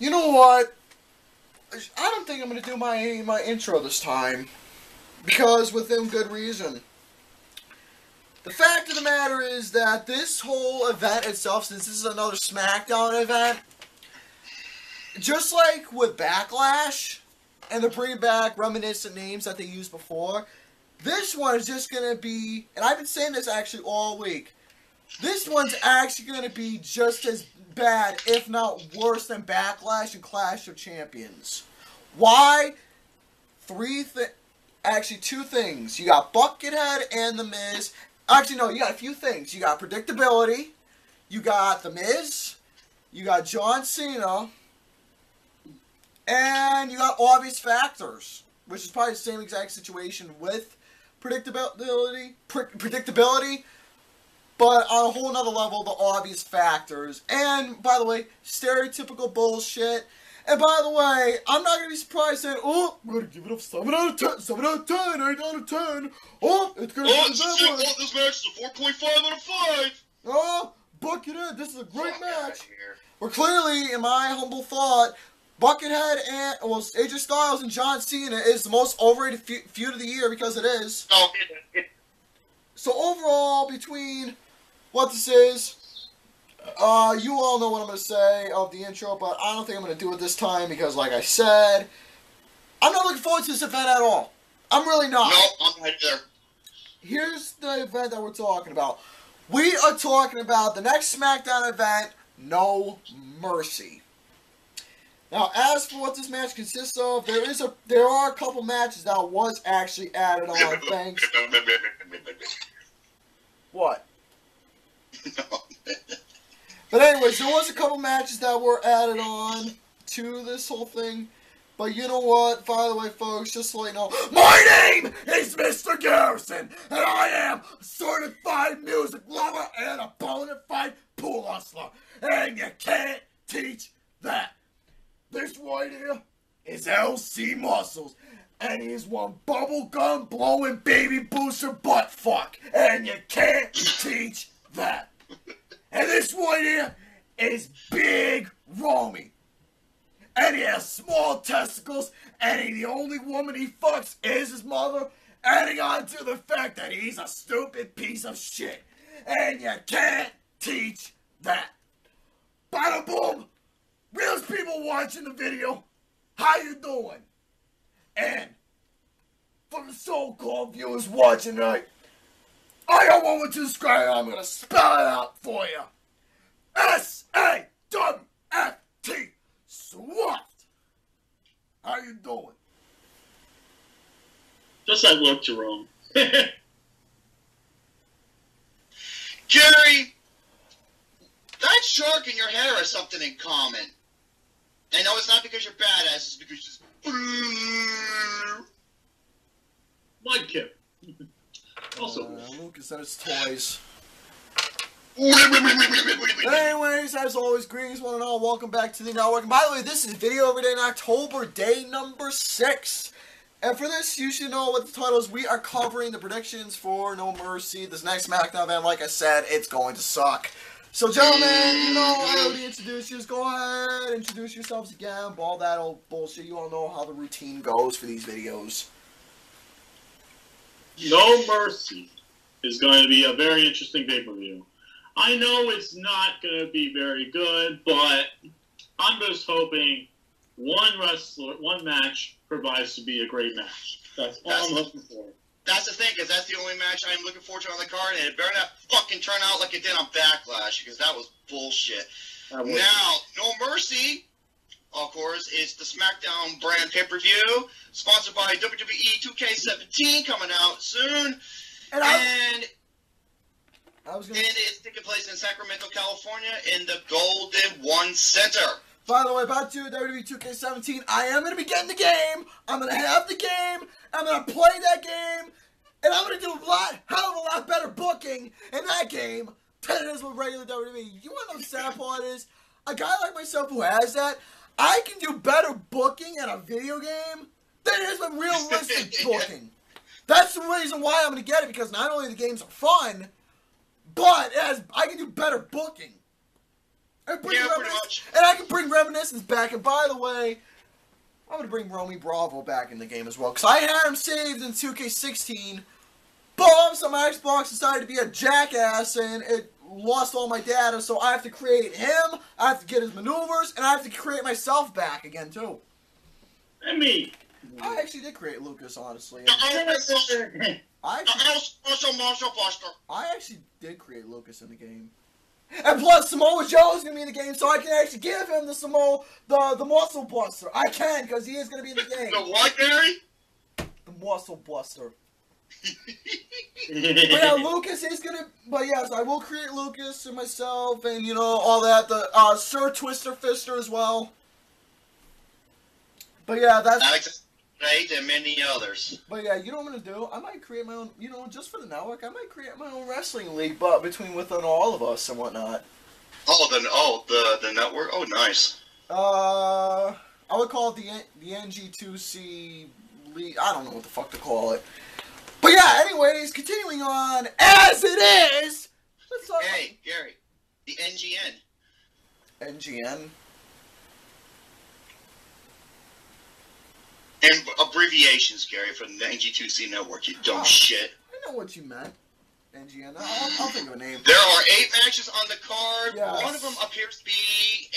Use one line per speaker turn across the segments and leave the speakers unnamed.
You know what? I don't think I'm going to do my intro this time. Because within good reason. The fact of the matter is that this whole event itself, since this is another Smackdown event, just like with Backlash, and they're bringing back reminiscent names that they used before, this one is just going to be, and I've been saying this actually all week, this one's actually going to be just as bad, if not worse, than Backlash and Clash of Champions. Why? Actually, two things. You got Buckethead and The Miz. Actually, no, you got a few things. You got predictability. You got The Miz. You got John Cena. And you got obvious factors, which is probably the same exact situation with predictability, but on a whole nother level, the obvious factors. And, by the way, stereotypical bullshit. And by the way, I'm not going to be surprised saying, oh, I'm going to give it a 7 out of 10, 7 out of 10, 8 out of 10. Oh, it's going to be that one.
This match is a 4.5 out of 5.
Oh, Buckethead, this is a great match. Well, clearly, in my humble thought, Buckethead and, well, AJ Styles and John Cena is the most overrated feud of the year because it is.
Oh,
So overall, between what this is, you all know what I'm going to say of the intro, but I don't think I'm going to do it this time because, like I said, I'm not looking forward to this event at all. I'm really not.
No, I'm right there.
Here's the event that we're talking about. We are talking about the next SmackDown event, No Mercy. Now, as for what this match consists of, there are a couple matches that was actually added on, thanks. What?
No.
But anyways, there was a couple matches that were added on to this whole thing. But you know what? By the way, folks, just to let you know, my name is Mr. Garrison, and I am a certified music lover and a bona fide pool hustler. And you can't teach that. This right here is LC Muscles, and he's one bubblegum blowing baby booster butt fuck, and you can't teach that. And this right here is Big Romy, and he has small testicles, and the only woman he fucks is his mother, adding on to the fact that he's a stupid piece of shit, and you can't teach that. Bada boom! Realest people watching the video, how you doing? And for the so-called viewers watching tonight, I got one with two square, I'm gonna spell it out for you. SAWFT, SWAFT. How you doing?
Just that look, Jerome.
Jerry, that shark in your hair has something in common. And no, it's not because you're badass, it's because you're just...
Mud kip. Also,
Lucas and his toys.
Anyways,
Anyways, as always, greetings one and all. Welcome back to the network. And by the way, this is Video Every Day in October, day number 6. And for this, you should know what the title is. We are covering the predictions for No Mercy, this next SmackDown event. Like I said, it's going to suck. So, gentlemen, you know, I already introduced you. Just go ahead, introduce yourselves again. All that old bullshit. You all know how the routine goes for these videos.
No Mercy is going to be a very interesting pay-per-view. I know it's not going to be very good, but I'm just hoping one match provides to be a great match. That's all I'm looking for.
that's the thing, because that's the only match I'm looking forward to on the card, and it better not fucking turn out like it did on Backlash, because that was bullshit. Now, No Mercy, of course, is the SmackDown brand pay-per-view, sponsored by WWE 2K17, coming out soon. And it's taking place in Sacramento, California, in the Golden One Center.
By the way, about to WWE 2K17, I am going to be getting the game. I'm going to have the game. I'm going to play that game. And I'm going to do hell of a lot better booking in that game than it is with regular WWE. You want to know the sad part is? A guy like myself who has that, I can do better booking in a video game than it is with realistic booking. That's the reason why I'm going to get it, because not only the games are fun, but I can do better booking. And bring
Yeah, pretty
Reminiscence,
much.
and I can bring Reminiscence back. And by the way, I'm gonna bring Romy Bravo back in the game as well because I had him saved in 2K16. But some Xbox decided to be a jackass and it lost all my data, so I have to create him. I have to get his maneuvers, and I have to create myself back again too.
And me.
I actually did create Lucas, honestly.
The
I
Marshall Buster.
actually did create Lucas in the game. And plus, Samoa Joe is going to be in the game, so I can actually give him the Muscle Buster. I can, because he is going to be in the game.
The what, Gary?
The Muscle Buster. But yeah, Lucas is going to... But yes, I will create Lucas and myself and, you know, all that. The Sir Twister Fister as well. But yeah, that's...
Alex Blade and many others.
But yeah, you know what I'm gonna do? I might create my own, you know, just for the network. I might create my own wrestling league, but within all of us and whatnot.
The network. Oh, nice.
I would call it the NG2C league. I don't know what the fuck to call it. But yeah, anyways, continuing on as it is. Let's talk.
Hey, Gary, the NGN.
NGN.
And abbreviations, Gary, for the NG2C network, you dumb shit.
I know what you meant. NGN. I'll think of a name.
There are 8 matches on the card.
Yes.
One of them appears to be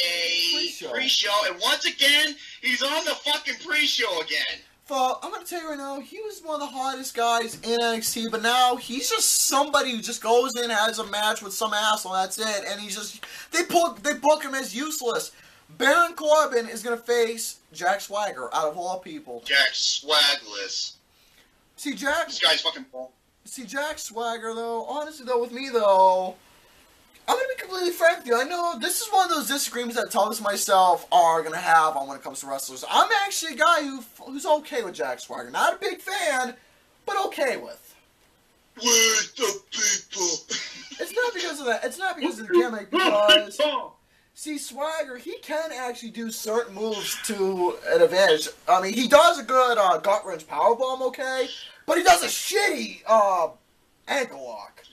a
Pre-show.
And once again, he's on the fucking pre-show again.
So, I'm going to tell you right now, he was one of the hottest guys in NXT, but now he's just somebody who just goes in, has a match with some asshole, that's it, and he's just, they book him as useless. Baron Corbin is going to face Jack Swagger, out of all people.
Jack Swagless.
See,
This guy's fucking bull.
See, Jack Swagger, though, honestly, though, with me, though, I'm going to be completely frank with you. I know this is one of those disagreements that Thomas and myself are going to have on when it comes to wrestlers. I'm actually a guy who's okay with Jack Swagger. Not a big fan, but okay with.
Where's the people?
It's not because of that. It's not because of the gimmick, because... See, Swagger, he can actually do certain moves to an advantage. I mean, he does a good gut wrench powerbomb, okay? But he does a shitty ankle lock.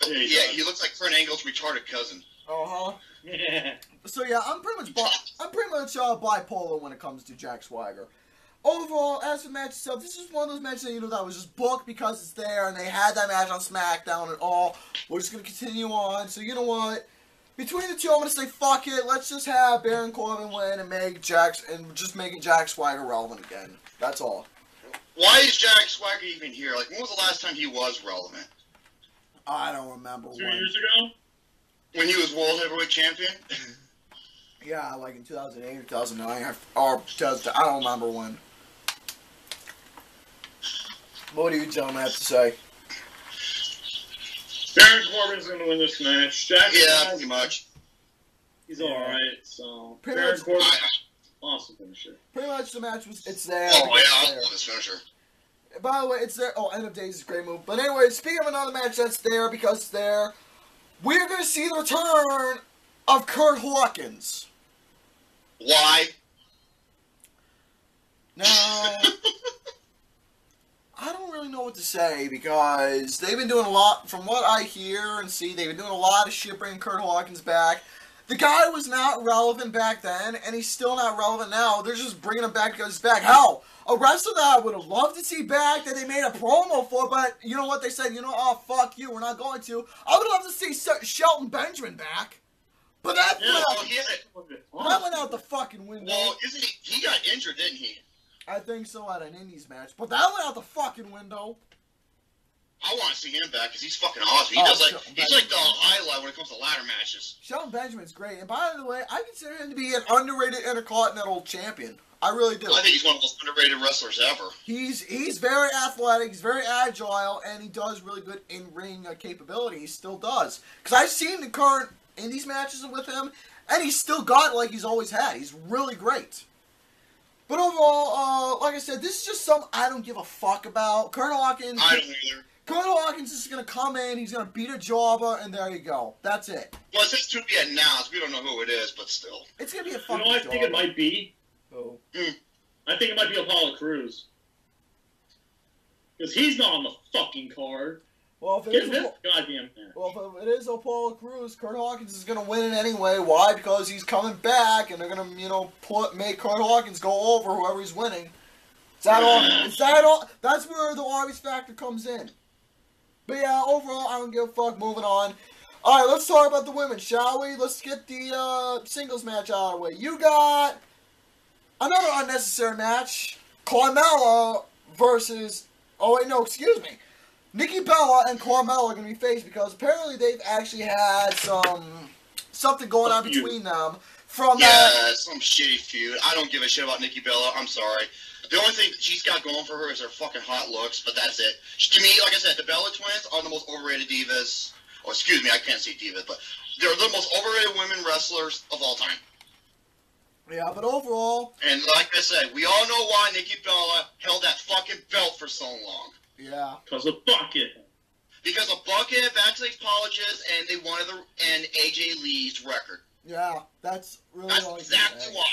Yeah, he looks like Kurt Angle's retarded cousin.
Uh-huh.
Yeah.
So yeah, I'm pretty much bipolar when it comes to Jack Swagger. Overall, as for the match itself, this is one of those matches that, you know, that was just booked because it's there, and they had that match on Smackdown and all. We're just going to continue on. So you know what? Between the two, I'm going to say, fuck it. Let's just have Baron Corbin win and making Jack Swagger relevant again. That's all.
Why is Jack Swagger even here? Like, when was the last time he was relevant?
I don't remember
2
when.
years ago?
When he was World Heavyweight Champion?
Yeah, like in 2008 or 2009, or 2000, I don't remember when. What do you gentlemen have to say?
Baron Corbin's going to win this match. Jack
Pretty much.
He's alright, so...
Pretty
Baron
much-
Corbin, awesome finisher.
Pretty much the match was, it's there.
Oh, yeah,
it's
I
there.
love this finisher.
By the way, it's there. Oh, End of Days is a great move. But anyway, speaking of another match that's there because it's there, we're going to see the return of Kurt Hawkins.
Why?
Now, I don't really know what to say because they've been doing a lot, from what I hear and see, they've been doing a lot of shit bringing Kurt Hawkins back. The guy was not relevant back then, and he's still not relevant now. They're just bringing him back because he's back. Hell, a wrestler that I would have loved to see back, that they made a promo for, but you know what they said? You know, oh, fuck you, we're not going to. I would love to see Shelton Benjamin back. But that, that went out the fucking window.
Well, isn't he got injured, didn't he?
I think so at an Indies match. But that went out the fucking window.
I want to see him back because he's fucking awesome. He's like the highlight when it comes to ladder matches.
Shelton Benjamin's great. And by the way, I consider him to be an underrated Intercontinental Champion. I really do.
I think he's one of the most underrated wrestlers ever.
He's very athletic, he's very agile, and he does really good in-ring capability. He still does. Because I've seen the current Indies matches with him, and he's still got it like he's always had. He's really great. But overall, like I said, this is just something I don't give a fuck about. Kurt Hawkins...
I don't either.
Kurt Hawkins is going to come in, he's going to beat a jobber, and there you go. That's it.
Well, it says to be announced. We don't know who it is, but still.
It's going to be a
You
fucking
know what I think it might be?
Oh.
I think it might be Apollo Crews. Because he's not on the fucking card.
Well, if it
Get
is
this goddamn match.
Well, if it is Apollo Crews, Kurt Hawkins is going to win it anyway. Why? Because he's coming back, and they're going to, make Kurt Hawkins go over whoever he's winning. Is that all? That's where the obvious factor comes in. But yeah, overall, I don't give a fuck. Moving on. All right, let's talk about the women, shall we? Let's get the singles match out of the way. You got another unnecessary match. Carmella versus... Oh, wait, no, excuse me. Nikki Bella and Carmella are going to be faced because apparently they've actually had something going on between them. Some
shitty feud. I don't give a shit about Nikki Bella. I'm sorry. The only thing that she's got going for her is her fucking hot looks, but that's it. To me, like I said, the Bella twins are the most overrated divas. Oh, excuse me, I can't say divas, but they're the most overrated women wrestlers of all time.
Yeah, but overall...
And like I said, we all know why Nikki Bella held that fucking belt for so long.
Yeah.
Because of Bucket.
Because of Bucket, backstage apologies, and they wanted and AJ Lee's record.
Yeah, that's really
That's exactly why.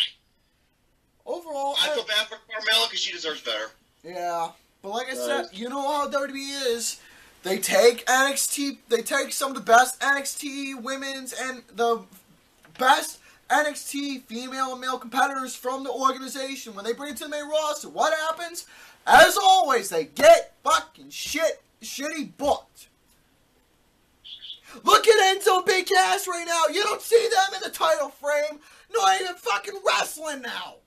Overall,
I feel bad for Carmella because she deserves better.
Yeah, but like I said, you know how WWE is. They take NXT, they take some of the best NXT women's and the best NXT female and male competitors from the organization. When they bring it to the main roster, what happens? As always, they get fucking shitty booked. Look at Enzo Big Cass right now. You don't see them in the title frame. Not even fucking wrestling now.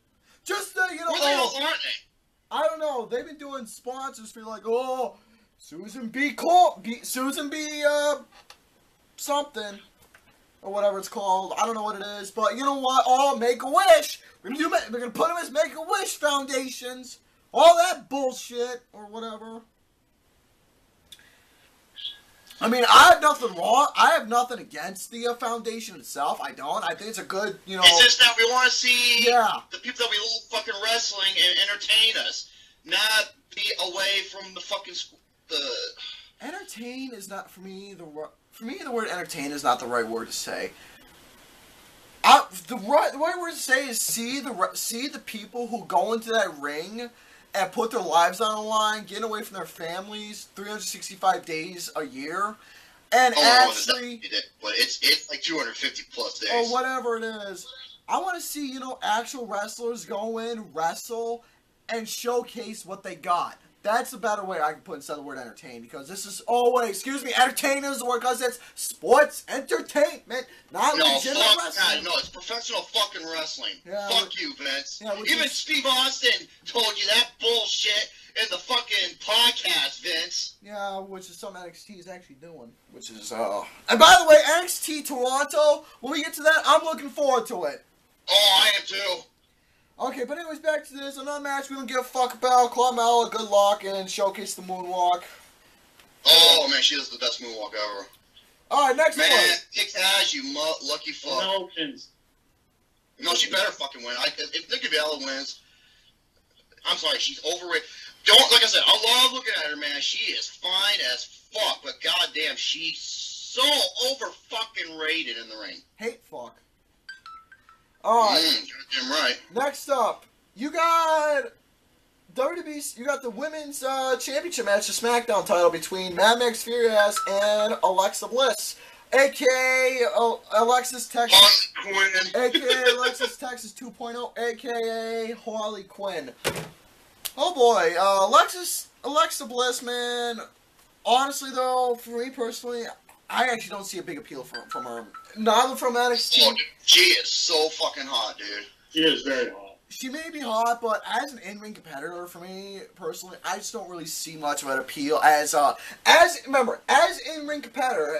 Just
Where the hell aren't they?
I don't know. They've been doing sponsors for Susan B. Something. Or whatever it's called. I don't know what it is. But you know what? Make-A-Wish. We're gonna put them as Make-A-Wish foundations. All that bullshit. Or whatever. I mean, I have nothing wrong. I have nothing against the foundation itself. I don't. I think it's a good,
It's just that we want to see
the
people that we love fucking wrestling and entertain us, not be away from the fucking
Entertain is not for me. For me, the word entertain is not the right word to say. The right word to say is see the people who go into that ring and put their lives on the line, getting away from their families 365 days a year, and actually...
But it's like 250 plus days.
Or whatever it is. I want to see, actual wrestlers go in, wrestle, and showcase what they got. That's a better way I can put instead of the word entertain, because this is... Oh, wait, excuse me, entertain is the word, because it's sports entertainment, not legitimate wrestling.
No, it's professional fucking wrestling.
Yeah,
fuck you, Vince.
Yeah,
even Steve Austin told you that bullshit in the fucking podcast, Vince.
Yeah, which is something NXT is actually doing. Which is, And by the way, NXT Toronto, when we get to that, I'm looking forward to it.
Oh, I am too.
Okay, but anyways, back to this. Another match we don't give a fuck about. Carmella, good luck, and showcase the moonwalk.
Oh, man, she does the best moonwalk ever.
Alright, next one.
Man, kicks ass, you lucky fuck.
No wins.
No, she better fucking win. If Nikki Bella wins, I'm sorry, she's overrated. Like I said, I love looking at her, man. She is fine as fuck, but goddamn, she's so over fucking rated in the ring.
Hate fuck. Alright.
Goddamn right.
Next up, you got WWE. You got the women's championship match, the Smackdown title between Mad Max Furious and Alexa Bliss, aka Alexis Texas, aka Alexis Texas 2.0, aka Harley Quinn. Oh boy, Alexa Bliss, man. Honestly, though, for me personally, I actually don't see a big appeal from her. Neither from NXT.
Oh, she is so fucking hot, dude.
She is very hot.
She may be hot, but as an in-ring competitor, for me personally, I just don't really see much of an appeal as in-ring competitor.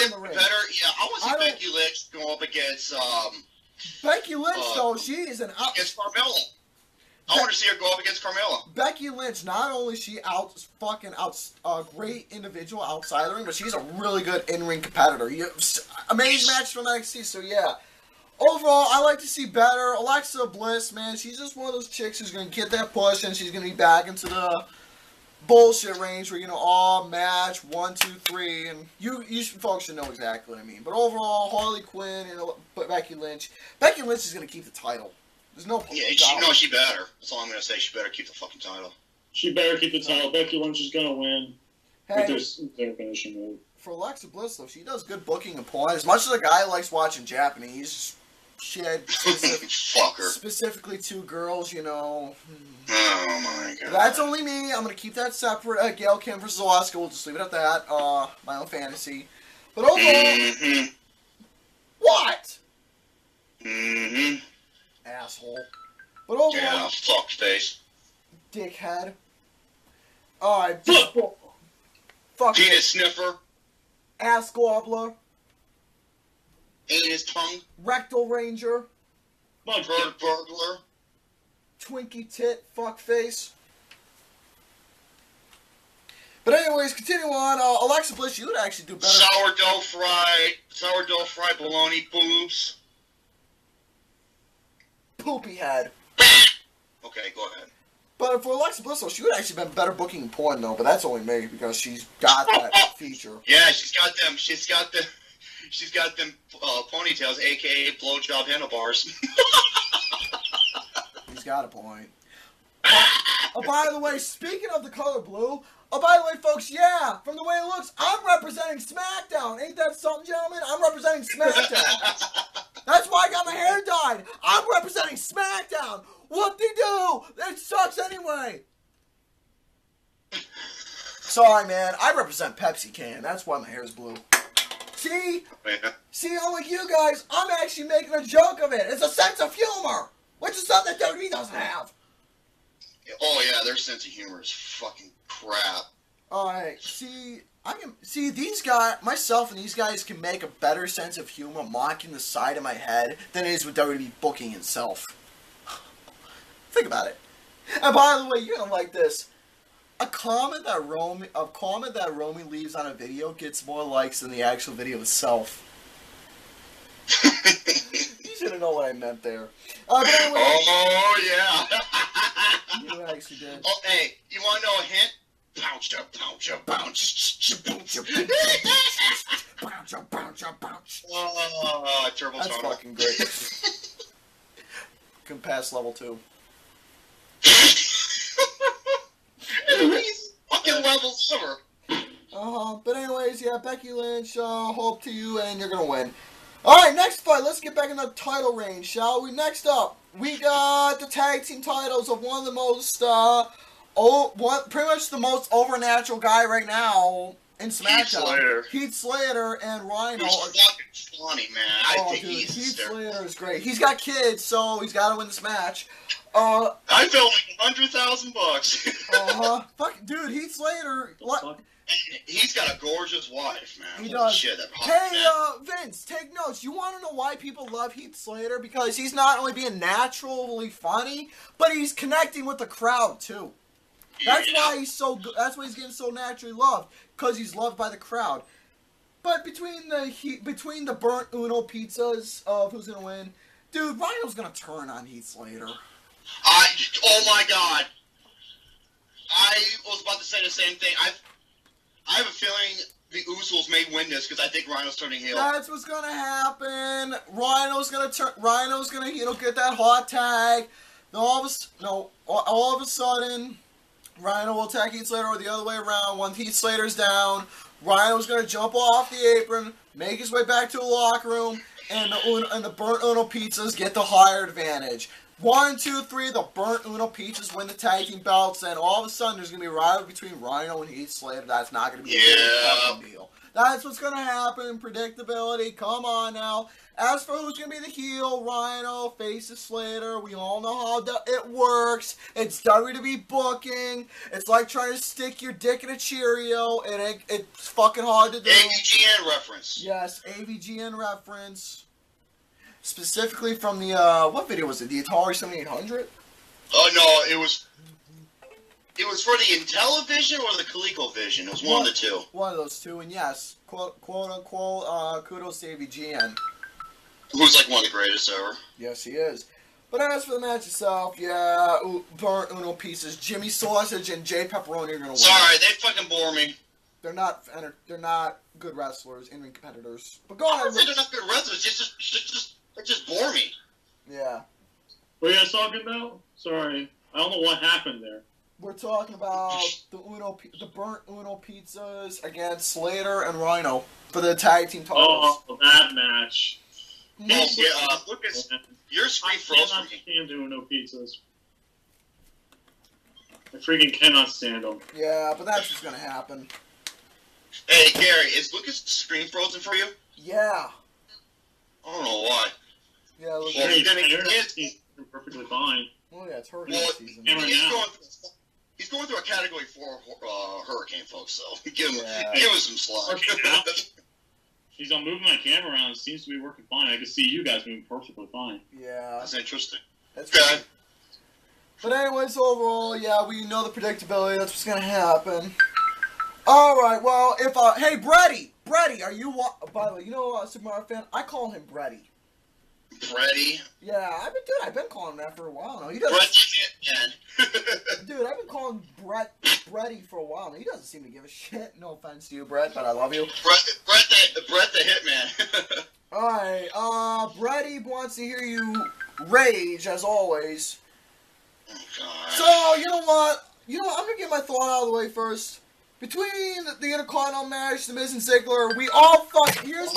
In the ring. Yeah, I want to see Becky Lynch go up against
Becky Lynch, though. She is
against Carmella. I want to see her go up against Carmella.
Becky Lynch, not only is she a great individual outside the ring, but she's a really good in-ring competitor. Amazing match from NXT, so yeah. Overall, I like to see better. Alexa Bliss, man, she's just one of those chicks who's going to get that push, and she's going to be back into the bullshit range where, match 1, 2, 3, and you folks should know exactly what I mean. But overall, Harley Quinn and Becky Lynch. Becky Lynch is going to keep the title. There's no point.
Yeah, she better. That's all I'm going to say. She better keep the fucking title.
She better keep the title. Becky Lynch is going to win.
Hey,
their finishing move.
For Alexa Bliss, though, she does good booking and porn. As much as a guy likes watching Japanese, she had specifically 2 girls, you know.
Oh my god.
That's only me. I'm going to keep that separate. Gail Kim versus Asuka. We'll just leave it at that. My own fantasy. But overall... What? Asshole. But overall...
Yeah, fuckface.
Dickhead. Alright. Fuck.
Penis sniffer.
Ass gobbler.
Anus tongue.
Rectal ranger.
Bird burglar.
Twinkie tit. Fuckface. But anyways, continue on. Alexa Bliss, you would actually do better.
Sourdough fried bologna boobs.
Poopy head.
Okay, go ahead.
But for Alexa Bliss, though, she would actually been better booking in porn, though. But that's only me because she's got that feature.
Yeah, she's got them ponytails, aka blowjob handlebars.
He's got a point. Oh, by the way, speaking of the color blue, oh, by the way, folks, yeah, from the way it looks, I'm representing Smackdown. Ain't that something, gentlemen? I'm representing Smackdown. That's why I got my hair dyed. I'm representing Smackdown. What they do? It sucks anyway. Sorry, man. I represent Pepsi Can. That's why my hair is blue. See? See, unlike you guys, I'm actually making a joke of it. It's a sense of humor, which is something that WWE doesn't have.
Oh, yeah, their sense of humor is fucking crap.
Alright, see, these guys, myself and these guys can make a better sense of humor mocking the side of my head than it is with WWE booking itself. Think about it. And by the way, you're gonna like this. A comment that Romy leaves on a video gets more likes than the actual video itself. You shouldn't know what I meant there. Anyway,
oh yeah.
You actually did.
Oh, hey, you want to know a hint? Bounce, bounce. Oh, turbo
That's
tunnel.
fucking great. Can pass level 2.
These fucking levels ever.
But anyways, yeah, Becky Lynch, hope to you, and you're gonna win. Alright, next fight, let's get back in the title range, shall we? Next up, we got the tag team titles of one of the most, pretty much the most overnatural guy right now in SmackDown. Heath Slater and Rhino.
He's fucking funny, man. I think
dude,
Heath
Slater is great. He's got kids, so he's got to win this match.
I feel like $100,000.
Fuck, dude, Heath Slater.
He's got a gorgeous wife, man.
He does.
Shit,
hey, Vince, take notes. You want to know why people love Heath Slater? Because he's not only being naturally funny, but he's connecting with the crowd too. That's why he's so good. That's why he's getting so naturally loved, because he's loved by the crowd. But between the burnt Uno pizzas of who's gonna win, dude, Rhino's gonna turn on Heath Slater.
Oh my god! I was about to say the same thing. I have a feeling the Usos may win this because I think Rhino's turning heel.
That's what's gonna happen. Rhino's gonna get that hot tag. Then all of a sudden, Rhino will attack Heath Slater, or the other way around. When Heath Slater's down, Rhino's gonna jump off the apron, make his way back to the locker room, and the burnt Uno pizzas get the higher advantage. 1, 2, 3, the burnt Uno pizzas win the tag team belts, and all of a sudden there's gonna be a rivalry between Rhino and Heath Slater. That's not gonna be a fucking deal. That's what's gonna happen. Predictability. Come on now. As for who's gonna be the heel, Rhino faces Slater. We all know how it works. It's WWE booking. It's like trying to stick your dick in a Cheerio, and it's fucking hard to do.
AVGN reference.
Yes, AVGN reference. Specifically from the, what video was it? The Atari 7800?
Oh, no, it was for the Intellivision or the ColecoVision. It was one of the two.
One of those two, and yes, quote unquote, kudos to AVGN.
Who's like one of the greatest ever.
Yes, he is. But as for the match itself, yeah, burnt Uno pieces, Jimmy Sausage and Jay Pepperoni are gonna win.
Sorry, they fucking bore me.
They're not good wrestlers, in-ring competitors. But go ahead.
They're not good wrestlers. They just bore me.
Yeah.
What are you guys talking about? Sorry, I don't know what happened there.
We're talking about the burnt Uno pizzas against Slater and Rhino for the tag team titles.
Oh, that match.
Oh, yeah, Lucas, your screen froze for me.
I can't do Uno pizzas. I freaking cannot stand them.
Yeah, but that's what's gonna happen.
Hey, Gary, is Lucas' screen frozen for you?
Yeah.
I don't know why.
Yeah, Lucas.
Well,
he's perfectly fine.
Oh yeah, it's her season.
He's going through a Category 4 hurricane, folks, so give him some slack.
He's moving my camera around. It seems to be working fine. I can see you guys moving perfectly fine.
Yeah.
That's interesting.
That's good. But anyways, overall, yeah, we know the predictability. That's what's going to happen. All right, well, hey, Brady, are you, by the way, you know Super Mario fan? I call him Brady.
Brady?
Yeah, I've been calling him that for a while now. He doesn't. Dude, I've been calling Brady for a while now. He doesn't seem to give a shit. No offense to you, Brett, but I love you.
Brett the Hitman.
Alright, Brady wants to hear you rage, as always.
Oh, God.
So, you know what? I'm gonna get my thought out of the way first. Between the Intercontinental match, The Miz and Ziggler, we all here's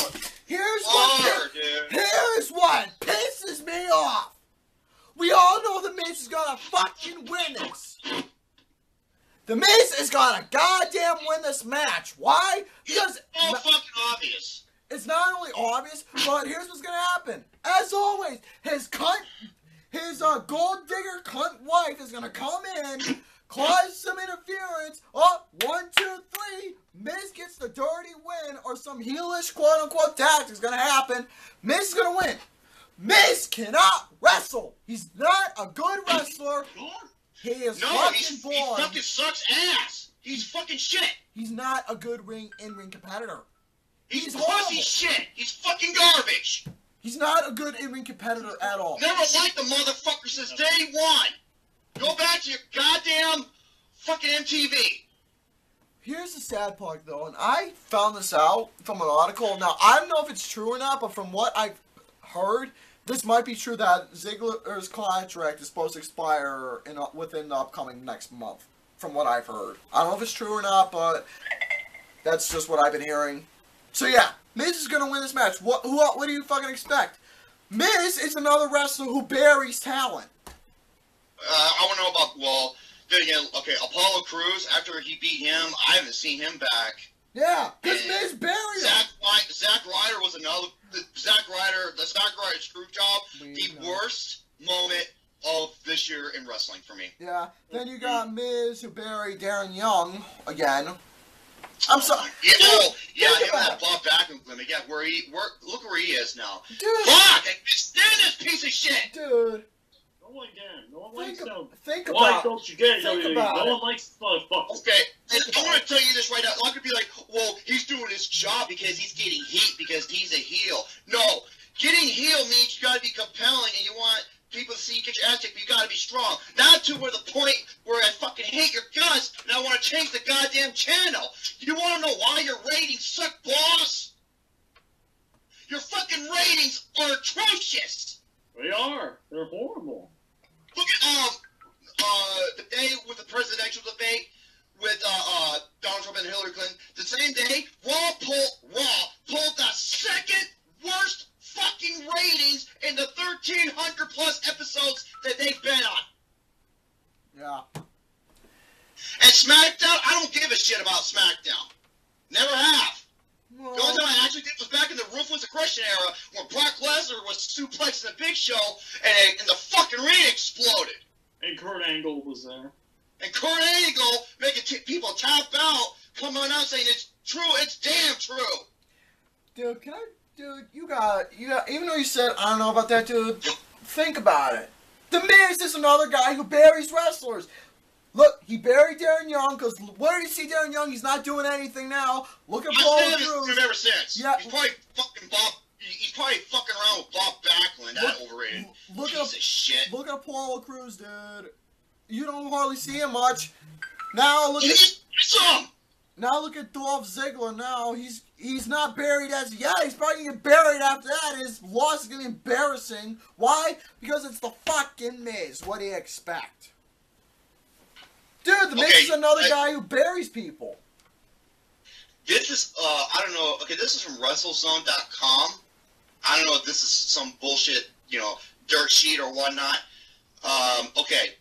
what pisses me off. We all know The Miz is gonna fucking win this. The Miz is gonna goddamn win this match. Why? Because
it's all fucking obvious.
It's not only obvious, but here's what's gonna happen. As always, his gold digger cunt wife is gonna come in, cause some interference. Oh, 1, 2, 3. Miz gets the dirty win, or some heelish quote-unquote tactic is gonna happen. Miz is gonna win. Miz cannot wrestle. He's not a good wrestler. He is fucking born.
He fucking sucks ass. He's fucking shit.
He's not a good in-ring competitor.
He's pussy shit. He's fucking garbage.
He's not a good in-ring competitor at all.
Never liked the motherfucker since day one. Go back to your goddamn fucking MTV.
Here's the sad part, though, and I found this out from an article. Now, I don't know if it's true or not, but from what I've heard, this might be true that Ziggler's contract is supposed to expire within the upcoming next month, from what I've heard. I don't know if it's true or not, but that's just what I've been hearing. So yeah, Miz is going to win this match. What do you fucking expect? Miz is another wrestler who buries talent.
I want to know about, well, then again, okay, Apollo Crews, after he beat him, I haven't seen him back.
Yeah, because Miz buried him.
Zack Ryder was another, the Zack Ryder screw job, the worst moment of this year in wrestling for me.
Yeah, then you got Miz who buried Darren Young again. I'm sorry.
Yeah, him and that Bob Backlund limit. Yeah, look where he is now. Dude. Fuck! I can't stand this piece of shit!
Dude.
No one can. No one likes him.
Think about
Why don't you get it? No one likes this motherfucker.
Okay, and I want to tell you this right now. I could be like, well, he's doing his job because he's getting heat because he's a heel. No, getting heel means you got to be compelling and you want people to see you get your ass kicked, but you got to be strong. Not to where the point where I fucking hate your guts and I want to change the goddamn channel. You want to know why your ratings suck, boss? Your fucking ratings are atrocious.
They are. They're horrible.
Look at the day with the presidential debate with Donald Trump and Hillary Clinton. The same day, Raw pulled the second worst fucking ratings in the 1,300 plus episodes that they've been on.
Yeah.
And SmackDown, I don't give a shit about SmackDown. Never have. Well, the only time I actually did was back in the Ruthless Aggression era when Brock Lesnar was suplexing the Big Show and the fucking ring exploded.
And Kurt Angle was there.
And Kurt Angle making people tap out, coming out saying it's true, it's damn true.
Dude, you got, even though you said, I don't know about that, dude, think about it. The Miz is another guy who buries wrestlers. Look, he buried Darren Young, because where did you see Darren Young? He's not doing anything now. Look at Paul Crews.
I've seen him ever since.
Yeah.
He's probably fucking around with Bob Backlund, that overrated piece of shit.
Look at Paul Crews, dude. You don't hardly see him much. Now look at Dolph Ziggler now. He's not buried as yet. He's probably going to get buried after that. His loss is going to be embarrassing. Why? Because it's the fucking Miz. What do you expect? Dude, the Miz is another guy who buries people.
This is, I don't know. Okay, this is from WrestleZone.com. I don't know if this is some bullshit, dirt sheet or whatnot. Okay.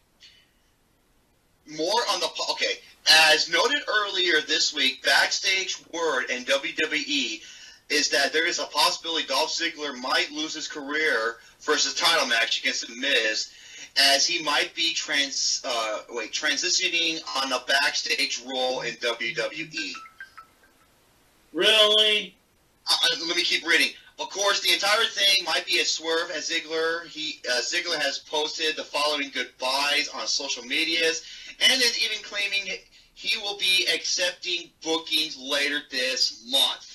More on the... Okay. As noted earlier this week, backstage word in WWE is that there is a possibility Dolph Ziggler might lose his career versus title match against The Miz, as he might be transitioning on a backstage role in WWE.
Really?
Let me keep reading. Of course, the entire thing might be a swerve as Ziggler. Ziggler has posted the following goodbyes on social medias, and is even claiming he will be accepting bookings later this month.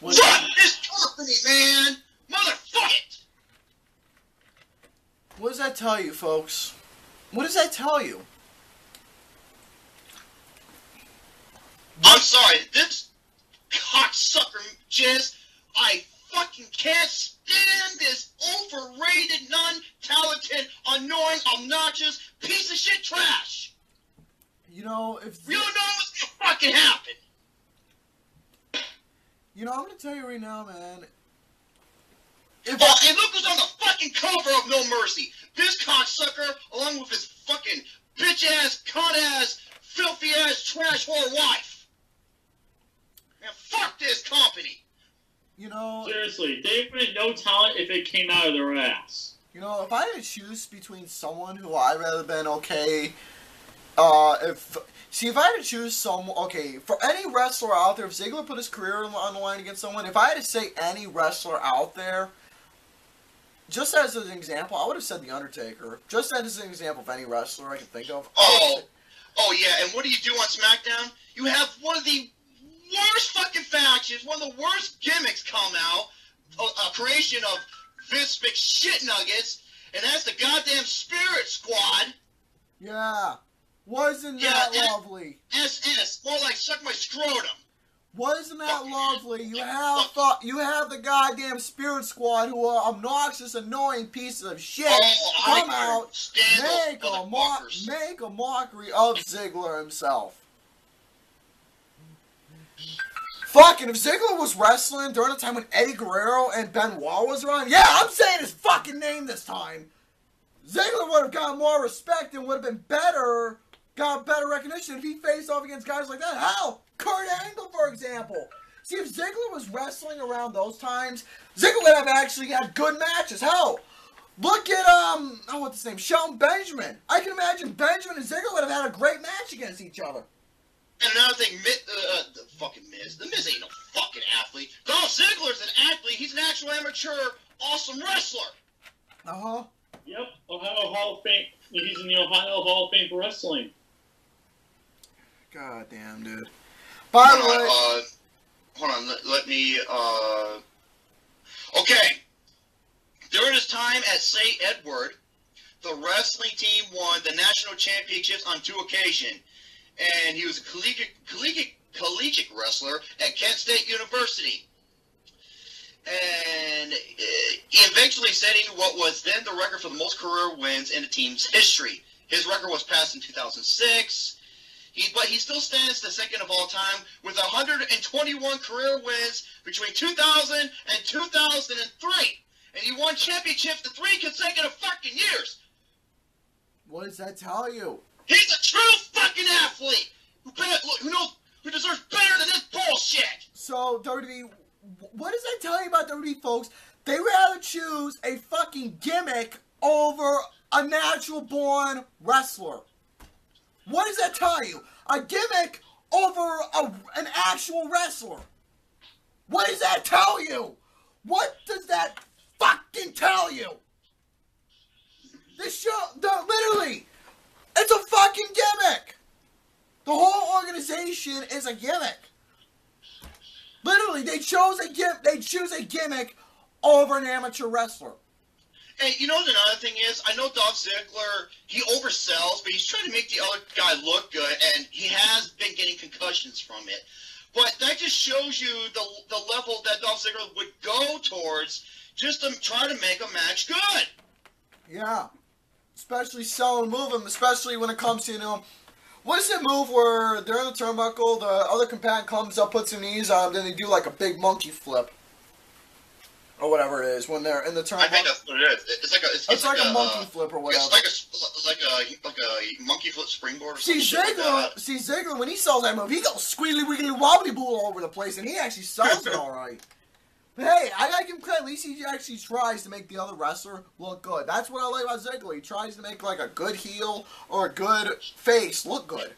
Run this company, man! Motherfuck it!
What does that tell you, folks? What does that tell you?
I'm sorry, this cocksucker jizz, I fucking can't stand this overrated, non-talented, annoying, obnoxious piece of shit trash.
You know, if...
You don't know what's gonna fucking happen.
You know, I'm gonna tell you right now, man.
And look who's on the fucking cover of No Mercy. This cocksucker, along with his fucking bitch-ass, cunt-ass, filthy-ass, trash whore wife. Man, fuck this company.
You know...
Seriously, they would have no talent if it came out of their ass.
You know, if I had to choose between someone who I'd rather been okay... if I had to choose someone... Okay, for any wrestler out there, if Ziggler put his career on the line against someone, if I had to say any wrestler out there, just as an example, I would have said The Undertaker. Just as an example of any wrestler I can think of.
Oh yeah, and what do you do on SmackDown? You have one of the worst fucking factions, one of the worst gimmicks come out, a creation of Vince McShitnuggets, and that's the goddamn Spirit Squad.
Yeah. Wasn't that lovely?
SS, more like suck my scrotum.
Wasn't that lovely? You have the goddamn Spirit Squad, who are obnoxious, annoying pieces of shit, come out, make a mockery of Ziggler himself. Fucking, if Ziggler was wrestling during the time when Eddie Guerrero and Benoit was around, yeah, I'm saying his fucking name this time. Ziggler would have got more respect and would have been better, got better recognition if he faced off against guys like that. Hell, Kurt Angle, for example. See, if Ziggler was wrestling around those times, Ziggler would have actually had good matches. Hell, look at, what's his name? Shelton Benjamin. I can imagine Benjamin and Ziggler would have had a great match against each other.
And another thing, the fucking Miz. The Miz ain't no fucking athlete. Dolph Ziggler's an athlete. He's an actual amateur, awesome wrestler.
Uh-huh.
Yep, Ohio Hall of Fame. He's in the Ohio Hall of Fame for wrestling.
God damn, dude. By the way...
hold on, let me, Okay. During his time at St. Edward, the wrestling team won the national championships on 2 occasions. And he was a collegiate wrestler at Kent State University. And eventually setting what was then the record for the most career wins in the team's history. His record was passed in 2006. But he still stands the second of all time with 121 career wins between 2000 and 2003. And he won championships in 3 consecutive fucking years.
What does that tell you?
He's a true fucking athlete who deserves better than this bullshit.
So, WWE, what does that tell you about WWE, folks? They rather choose a fucking gimmick over a natural-born wrestler. What does that tell you? A gimmick over an actual wrestler. What does that tell you? What does that fucking tell you? This show, literally... It's a fucking gimmick! The whole organization is a gimmick. Literally, they choose a gimmick over an amateur wrestler.
And you know what another thing is? I know Dolph Ziggler, he oversells, but he's trying to make the other guy look good, and he has been getting concussions from it. But that just shows you the level that Dolph Ziggler would go towards just to try to make a match good.
Yeah. Especially selling, moving, especially when it comes to, you know, what is that move where they're in the turnbuckle, the other combatant comes up, puts their knees on them, then they do like a big monkey flip. Or whatever it is when they're in the turnbuckle.
I think that's what it is. It's like a
monkey flip or whatever.
It's like a monkey flip springboard or something.
See Ziggler, when he sells that move, he goes squealy wiggly wobbly boo all over the place, and he actually sells it all right. But hey, I gotta give him credit. At least he actually tries to make the other wrestler look good. That's what I like about Ziggler. He tries to make like a good heel or a good face look good.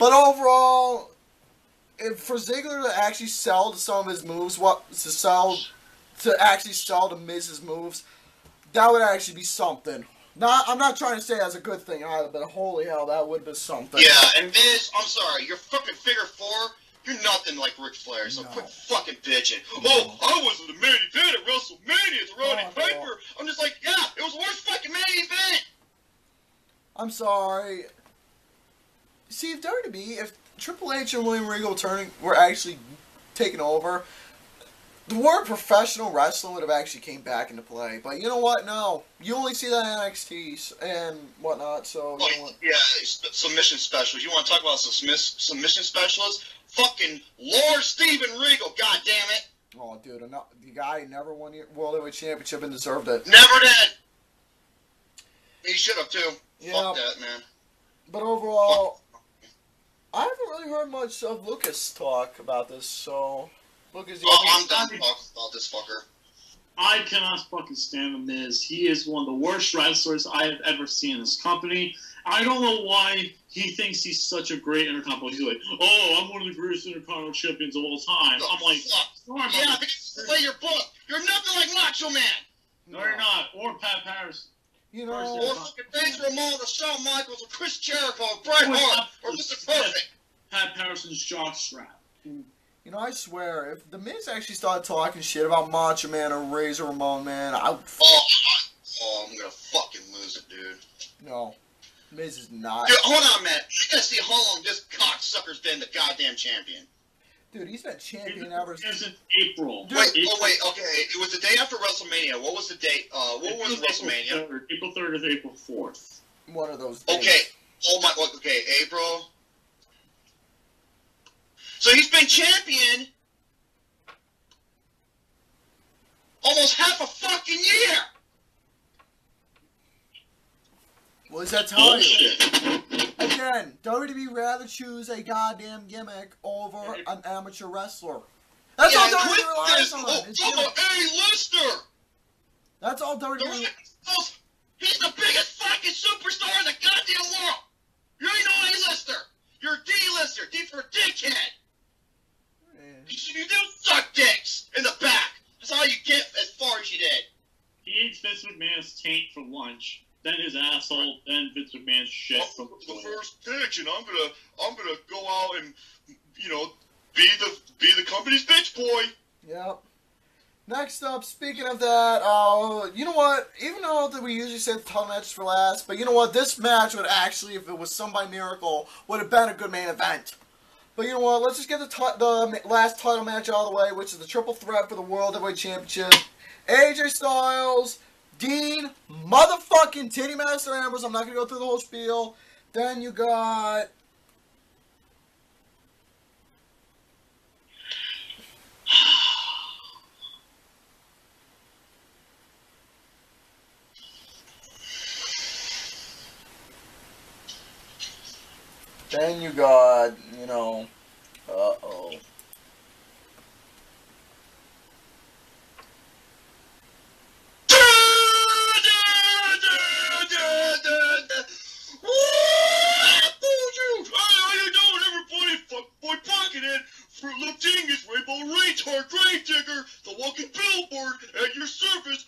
But overall, for Ziggler to actually sell to some of his moves, to actually sell to Miz's moves, that would actually be something. I'm not trying to say that's a good thing either, but holy hell, that would be something.
Yeah, and Miz, I'm sorry, you're fucking figure 4. You're nothing like Ric Flair, so quit fucking bitching.
No.
Oh, I wasn't the main event at WrestleMania to Roddy Piper. I'm just like, yeah, it was the worst fucking main event.
I'm sorry. See, if Triple H and William Regal were actually taking over, the word professional wrestling would have actually came back into play. But you know what? No. You only see that in NXT and whatnot, so... You know what?
Yeah, submission specialists. You want to talk about submission specialists? Fucking Lord Steven Regal, goddammit.
Oh, dude, the guy never won the World Heavyweight Championship and deserved it.
Never did. He should have, too.
Yeah.
Fuck that, man.
But overall, I haven't really heard much of Lucas talk about this, so... Lucas,
I'm done talking about this fucker.
I cannot fucking stand The Miz. He is one of the worst wrestlers I have ever seen in this company. I don't know why he thinks he's such a great Intercontinental. He's like, oh, I'm one of the greatest Intercontinental champions of all time. I'm like, sorry,
yeah, because the way you're booked, you're nothing like Macho Man.
No, you're not. Or Pat Patterson.
You know,
or fucking Vince Ramon, or Shawn Michaels, or Chris Jericho, or Bret Hart, or Mr. Perfect.
Pat Patterson's jockstrap.
You know, I swear, if The Miz actually started talking shit about Macho Man or Razor Ramon, man, I would...
Oh, I'm gonna fucking lose it, dude.
No. Miz is not...
Dude, hold on, man. I gotta see how long this cocksucker's been the goddamn champion.
Dude, he's been champion ever
since April.
Wait, okay. It was the day after WrestleMania. What was the date? What was WrestleMania?
April 3rd or April 4th.
One of those days.
Okay. Oh my... Okay, April... So he's been champion almost half a fucking year.
What does that tell you? Again, WWE rather choose a goddamn gimmick over an amateur wrestler. That's all WWE relies on.
I'm an A-lister.
That's all WWE.
He's the biggest fucking superstar in the goddamn world. You ain't no A-lister. You're a D-lister. D for dickhead. You do suck dicks in the back. That's how you get as far as you did.
He eats Vince McMahon's taint for lunch, then his asshole, then Vince McMahon's shit from
the first pitch, and I'm gonna go out and be the company's bitch boy.
Yep. Next up, speaking of that, you know what? Even though that we usually save the title matches for last, but you know what? This match would actually, if it was some by miracle, would have been a good main event. But you know what, let's just get the last title match out of the way, which is the triple threat for the World Heavyweight Championship. AJ Styles, Dean, motherfucking Titty Master Ambrose. I'm not going to go through the whole spiel. Then you got... Then you got, uh-oh.
For Lutingus, Rainbow Retard, Gravedigger, the walking billboard, at your service,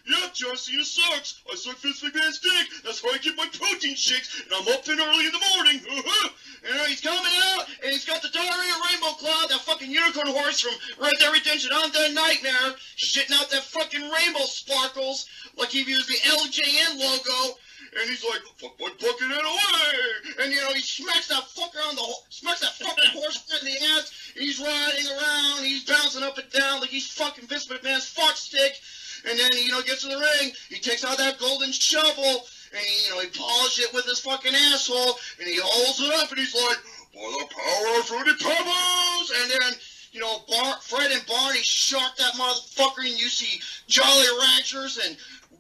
yeah, John Cena sucks, I suck Vince McMahon's dick, that's how I get my protein shakes, and I'm up and early in the morning, and he's coming out, and he's got the diarrhea Rainbow Cloud, that fucking unicorn horse from Red Dead Redemption Undead Nightmare, shitting out that fucking rainbow sparkles, like he used the LJN logo, and he's like, fuck my bucket it away! And he smacks that fucker on smacks that fucking horse in the ass, and he's riding around, he's bouncing up and down like he's fucking Vince McMahon's fuck stick, And then, you know, he gets in the ring, he takes out that golden shovel, and he, you know, he polishes it with his fucking asshole, and he holds it up, and he's like, "For the power of Fruity Pebbles!" And then, you know, Fred and Barney shark that motherfucker, and you see Jolly Ranchers and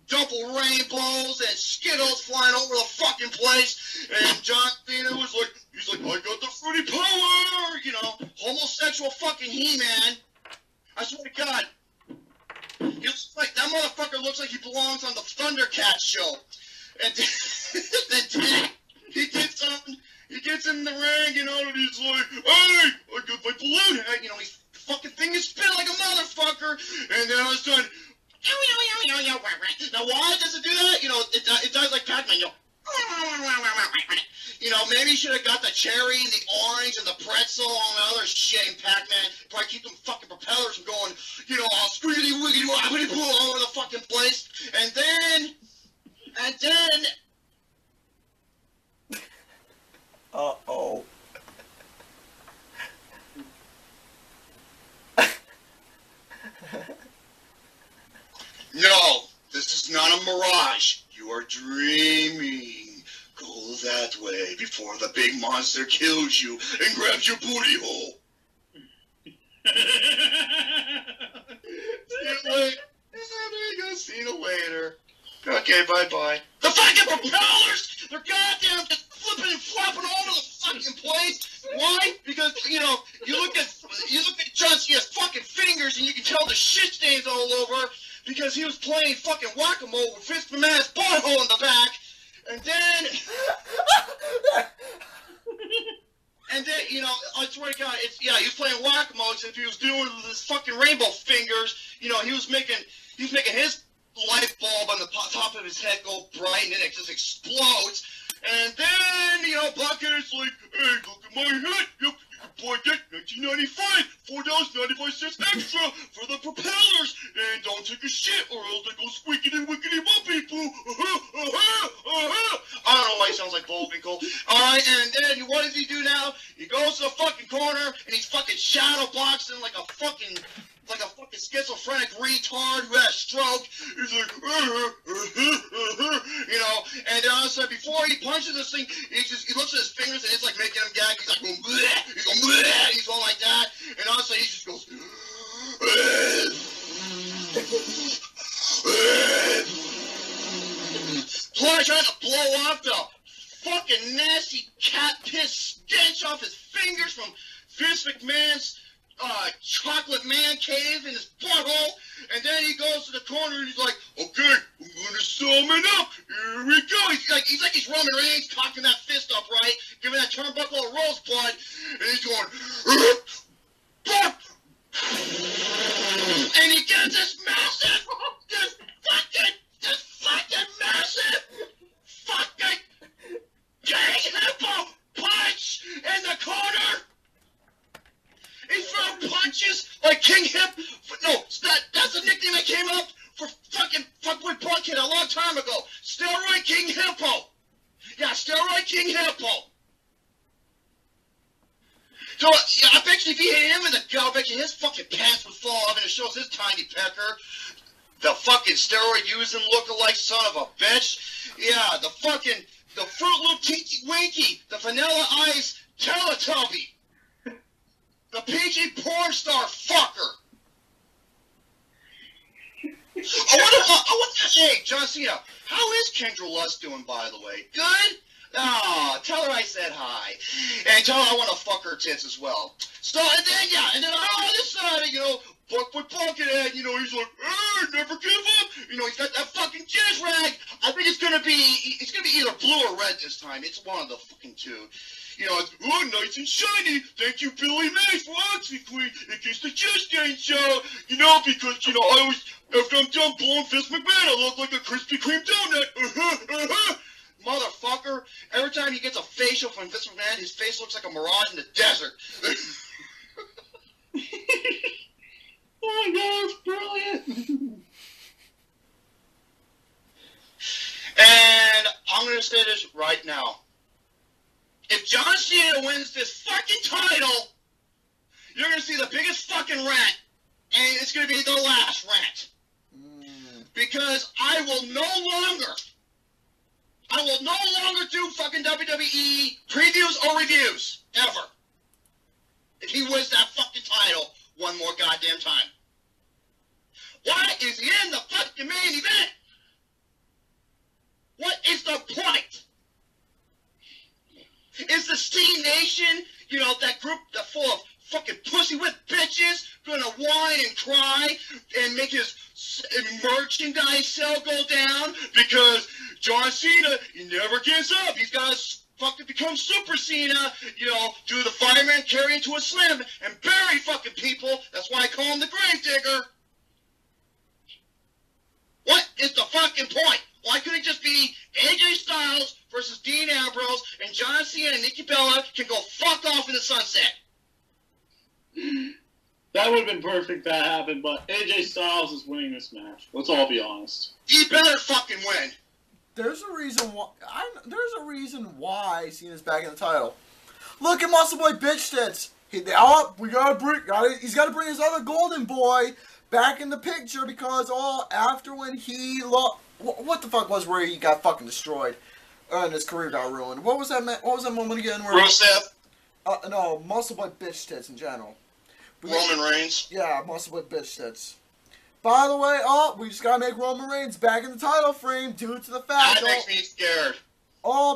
double rainbows and Skittles flying over the fucking place. And John Cena was like, he's like, "I got the Fruity Power!" You know, homosexual fucking He-Man. I swear to God. He looks like, that motherfucker looks like he belongs on the Thundercats show. And then he gets on, he gets in the ring, you know, and he's like, "Hey, I got my balloon head." You know, his fucking thing is spin like a motherfucker. And then all of a sudden, now why does it do that? You know, it does like Pac-Man, you know. You know, maybe you should have got the cherry and the orange and the pretzel and all the other shit in Pac-Man. Probably keep them fucking propellers from going, you know, all squiggly wiggly wobbly boo all over the fucking place. And then
uh-oh.
No, this is not a mirage. You are dreaming. Go that way before the big monster kills you and grabs your booty hole. See you later. Okay, bye-bye. The fucking propellers! They're goddamn just flipping and flopping all over the fucking place. Why? Because, you know, you look at John Cena's fucking fingers and you can tell the shit stains all over because he was playing fucking whack-a-mole with Vince McMahon's butthole in the back. And then, you know, I swear to God, he was playing whack-a-mole, except he was doing his fucking rainbow fingers. You know, he was making his light bulb on the top of his head go bright, and then it just explodes. And then, you know, Bucket's like, "Hey, look at my head. Yep, you can buy that $19.95, $4.95 extra for the propellers. And don't take a shit, or else they go squeaking wickety bumpy poo." I don't know why he sounds like Bullwinkle. Alright, and then what does he do now? He goes to the fucking corner, and he's fucking shadow boxing like a fucking schizophrenic retard who had a stroke. He's like, you know, and then all of a sudden, before he punches this thing, he looks at his fingers and it's like making him gag. He's like, going, bleh. He's going, bleh. He's going like that, and all of a sudden he just goes, Plus, trying to blow off the fucking nasty cat piss stench off his fingers from Vince McMahon's chocolate man cave in his butthole. And then he goes to the corner and he's like, "Okay, I'm gonna sum it up. Here we go." He's like Roman Reigns, cocking that fist up, right? Giving that turnbuckle a rosebud. And he's going, and he gets this massive, this fucking massive fucking King Hippo punch in the corner. He threw punches like King Hip. No, that's the nickname that came up for fucking fuckboy Bucket a long time ago. Steroid King Hippo. Yeah, Steroid King Hippo. So, I bet you if he hit him in the gut, I bet you his fucking pants would fall off and it shows his tiny pecker. The fucking steroid using lookalike son of a bitch. Yeah, the Fruit Loop Tinky Winky, the Vanilla Ice Teletubby. The PG porn star fucker. Hey, John Cena, how is Kendra Lust doing, by the way? Good? Oh, tell her I said hi. And tell her I want to fuck her tits as well. So, and then on this side, you know, Buckethead, you know, he's like, "Hey, never give up." You know, he's got that fucking jizz rag. I think it's gonna be either blue or red this time. It's one of the fucking two. You know, it's, "Oh, nice and shiny. Thank you, Billy Mays, for OxyClean. It gets the jizz stains out." You know, because, you know, I always, after I'm done blowing Vince McMahon, I look like a Krispy Kreme donut. Motherfucker. Every time he gets a facial from Vince McMahon, his face looks like a mirage in the desert.
Oh my God, it's brilliant.
And I'm going to say this right now. If John Cena wins this fucking title, you're going to see the biggest fucking rant. And it's going to be the last rant. because I will no longer do fucking WWE previews or reviews, ever. If he wins that fucking title one more goddamn time. Why is he in the fucking main event? What is the point? Is the Steam Nation, you know, that group that full of fucking pussy with bitches, gonna whine and cry and make his merchandise sale go down because John Cena, he never gives up. He's got to fucking become Super Cena, you know, do the fireman carry into a slam and bury fucking people. That's why I call him the Gravedigger. What is the fucking point? Why couldn't it just be AJ Styles versus Dean Ambrose and John Cena and Nikki Bella can go fuck off in the sunset?
That would have been perfect if that happened, but AJ Styles is winning this match. Let's all be honest.
He better fucking win.
There's a reason why. Cena's back in the title. Look at Muscle Boy Bitch Tits. He's got to bring his other golden boy back in the picture because after when he what the fuck was where he got fucking destroyed and his career got ruined. What was that moment again? Where
Rusev?
No, Muscle Boy Bitch Tits in general.
Roman Reigns?
Yeah, Muscle Boy Bitch Tits. By the way, we just gotta make Roman Reigns back in the title frame due to the fact
that makes me scared.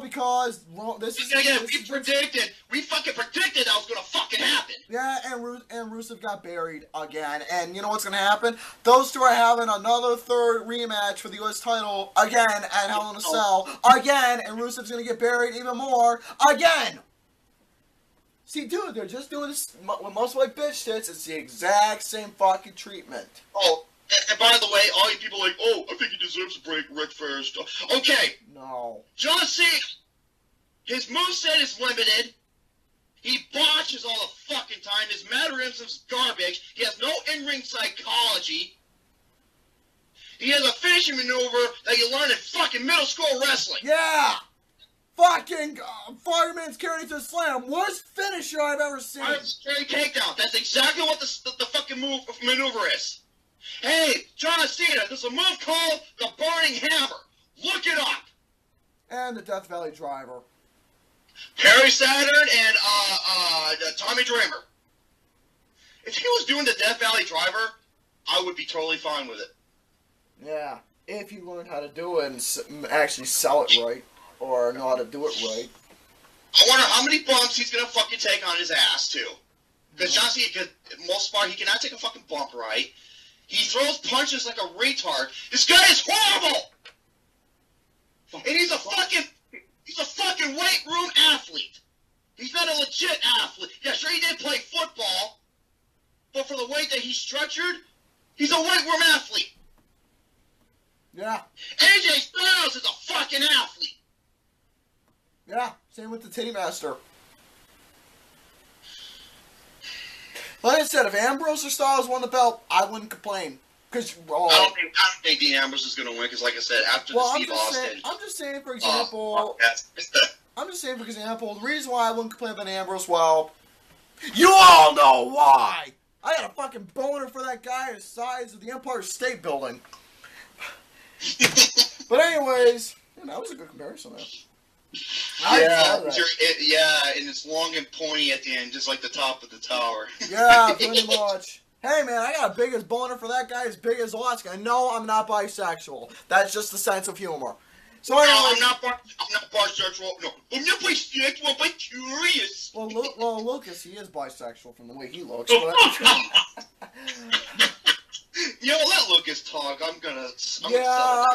Because
we fucking predicted that was gonna fucking happen.
Yeah, and Rusev got buried again. And you know what's gonna happen? Those two are having another third rematch for the US title again at Hell in a Cell again, and Rusev's gonna get buried even more again. See, dude, they're just doing this with most of my bitch tits. It's the exact same fucking treatment.
Oh, and by the way, all you people are like, oh, I think he deserves a break right first. Okay.
No.
John Cena, his moveset is limited. He botches all the fucking time. His mannerisms garbage. He has no in-ring psychology. He has a finishing maneuver that you learn in fucking middle school wrestling.
Yeah! Fucking fireman's carrying to a slam. Worst finisher I've ever seen.
Carry takedown. That's exactly what the fucking maneuver is. Hey, John Cena, there's a move called the Burning Hammer. Look it up.
And the Death Valley Driver.
Perry Saturn and Tommy Dreamer. If he was doing the Death Valley Driver, I would be totally fine with it.
Yeah, if you learn how to do it and actually sell it right. Or know how to do it right.
I wonder how many bumps he's gonna fucking take on his ass too. Because John Cena, most part, he cannot take a fucking bump right. He throws punches like a retard. This guy is horrible. And he's a fucking weight room athlete. He's not a legit athlete. Yeah, sure he did play football, but for the weight that he's structured, he's a weight room athlete.
Yeah.
AJ Styles is a fucking athlete.
Yeah, same with the Titty Master. Like I said, if Ambrose or Styles won the belt, I wouldn't complain. Cause,
I don't think Dean Ambrose is going to win because, like I said, after the Steve Austin...
I'm just saying, for example... the reason why I wouldn't complain about Ambrose, well... You all know why! I got a fucking boner for that guy the size of the Empire State Building. But anyways, that was a good comparison, man.
Yeah, and it's long and pointy at the end, just like the top of the tower.
Yeah, pretty much. Hey, man, I got a big as boner for that guy as big as Oscar. And no, I'm not bisexual. That's just the sense of humor. So anyway,
no, I'm not bisexual. No, I'm not bisexual. I'm curious.
Well, Lucas, he is bisexual from the way he looks.
But... You know, let Lucas talk. I'm gonna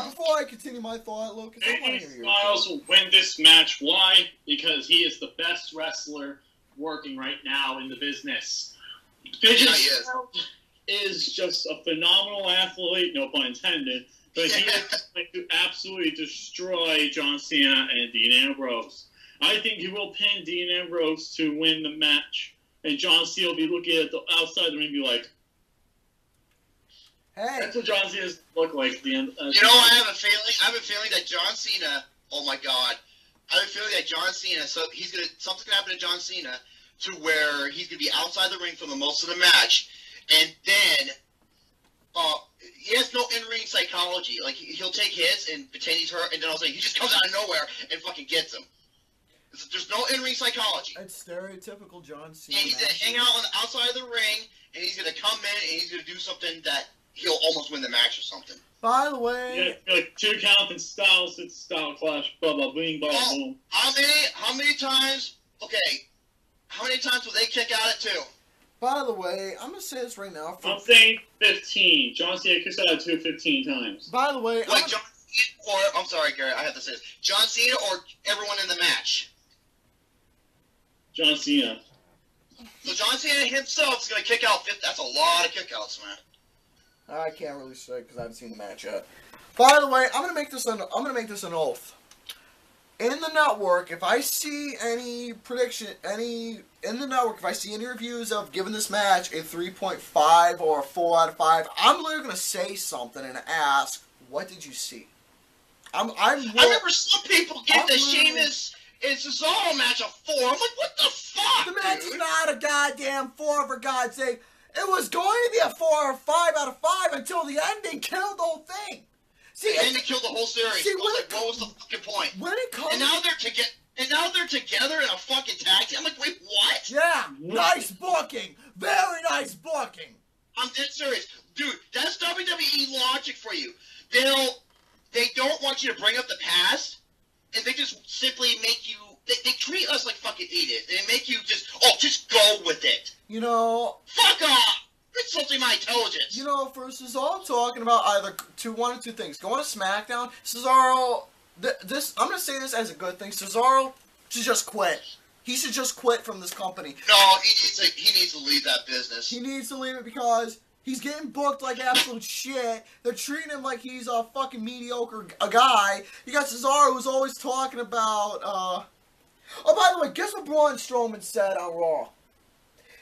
before I continue my thought, Lucas, I want to hear you.
Styles will win this match. Why? Because he is the best wrestler working right now in the business. Styles is just a phenomenal athlete, no pun intended, but he is going to absolutely destroy John Cena and Dean Ambrose. I think he will pin Dean Ambrose to win the match, and John Cena will be looking at the outside the ring and be like,
hey.
That's what John Cena's look like at the end.
I have a feeling that John Cena. Oh my God, I have a feeling that John Cena. So something's gonna happen to John Cena to where he's gonna be outside the ring for the most of the match, and then he has no in-ring psychology. Like, he'll take hits and pretend he's hurt, and then all of a sudden he just comes out of nowhere and fucking gets him. There's no in-ring psychology.
It's stereotypical John Cena.
He's going to hang out on the outside of the ring, and he's going to come in, and he's going to do something that he'll almost win the match or something.
By the way...
Yeah, like 2 count and styles, it's style clash, blah, blah, boom, blah, boom.
How many times... Okay, how many times will they kick out at 2?
By the way, I'm going to say this right now.
I'm saying 15. John Cena kicks out at 2 15 times.
By the way...
Like John Cena or... I'm sorry, Gary, I have to say this. John Cena or everyone in the match?
John Cena.
So John Cena himself is going to kick out 50. That's a lot of kickouts, man.
I can't really say because I haven't seen the match yet. By the way, I'm gonna make this an oath. In the network, if I see any if I see any reviews of giving this match a 3.5 or a 4 out of 5, I'm literally gonna say something and ask, "What did you see?" I
remember some people give the Sheamus and Cesaro match a 4. I'm like, what the fuck?
The match is not a goddamn 4, for God's sake. It was going to be a 4 or 5 out of 5 until the ending killed the whole thing. See,
the ending killed the whole series.
See,
what was the fucking point?
When it comes,
and now they're together in a fucking tag team. I'm like, wait, what?
Yeah, nice booking, very nice booking.
I'm dead serious, dude. That's WWE logic for you. They don't want you to bring up the past, and they just simply make you. They treat us like fucking idiots. They make you just go with it.
You know...
Fuck off! You're insulting my intelligence.
You know, for Cesaro talking about either one of two things. Going to SmackDown, Cesaro... I'm going to say this as a good thing. Cesaro should just quit. He should just quit from this company.
No, he needs to leave that business.
He needs to leave it because... He's getting booked like absolute shit. They're treating him like he's a fucking mediocre guy. You got Cesaro who's always talking about, Oh, by the way, guess what Braun Strowman said on Raw?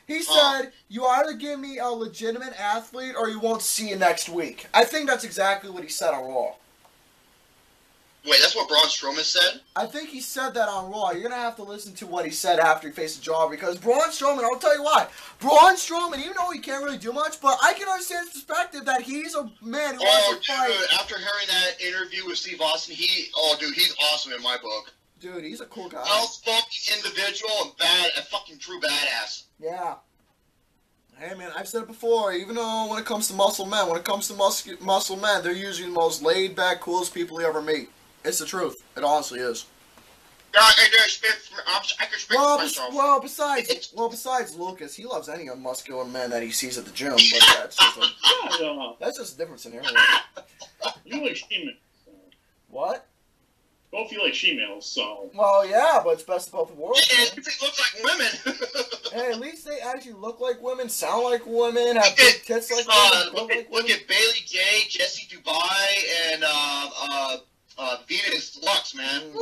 He said, you either give me a legitimate athlete or you won't see you next week. I think that's exactly what he said on Raw.
Wait, that's what Braun Strowman said?
I think he said that on Raw. You're going to have to listen to what he said after he faced the jobber, because Braun Strowman, I'll tell you why. Braun Strowman, even though he can't really do much, but I can understand his perspective that he's a man who wants to fight.
After hearing that interview with Steve Austin, he's awesome in my book.
Dude, he's a cool guy.
Well-spoken individual and a fucking true badass.
Yeah. Hey, man, I've said it before. Even though when it comes to muscle men, muscle men, they're usually the most laid-back, coolest people you ever meet. It's the truth. It honestly is.
Yeah, I can speak for myself.
Well, besides Lucas, he loves any muscular man that he sees at the gym, but that's just a different scenario.
You like she-males.
What?
Both you like she-males, so...
Well, yeah, but it's best of both worlds.
Yeah, at least they look like women.
Hey, at least they actually look like women, sound like women, have big tits like women,
look at Bailey J, Jesse Dubai, and Venus Lux, man.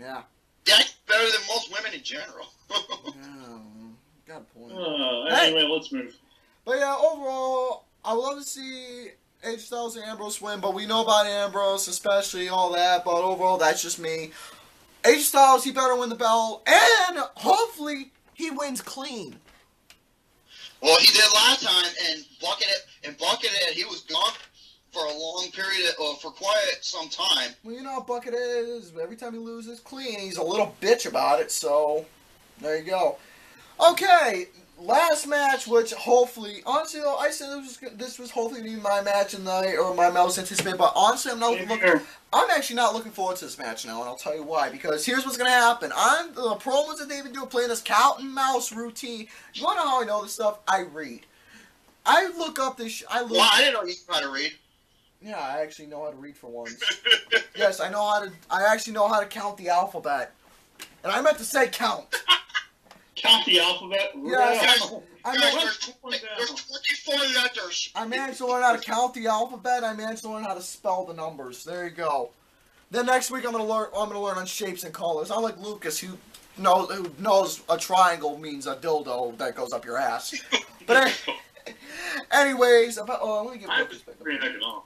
Yeah.
That's better than most women in general.
Yeah, got a point.
Anyway, let's move.
But yeah, overall, I would love to see AJ Styles and Ambrose win, but we know about Ambrose, especially all that, but overall, that's just me. AJ Styles, he better win the belt, and hopefully, he wins clean.
Well, he did last time, and Buckethead, he was gone for a long period, for quite some time.
Well, you know how Buckethead is. Every time he loses clean, he's a little bitch about it, so there you go. Okay, last match, which hopefully, honestly, though, I said this was hopefully going to be my match of the night, or my most anticipated, but honestly, I'm actually not looking forward to this match now, and I'll tell you why, because here's what's going to happen. The promos that they've been doing, playing this cat and mouse routine, you want to know how I know this stuff? I read. I look up this,
Well, I didn't know you knew how to read.
Yeah, I actually know how to read for once. Yes, I actually know how to count the alphabet. And I meant to say count.
Count the alphabet?
Yes,
there's 24 letters.
I managed to learn how to count the alphabet. I managed to learn how to spell the numbers. There you go. Then next week I'm gonna learn on shapes and colors. I'm like Lucas, who knows a triangle means a dildo that goes up your ass. But anyways, let me get Lucas back up.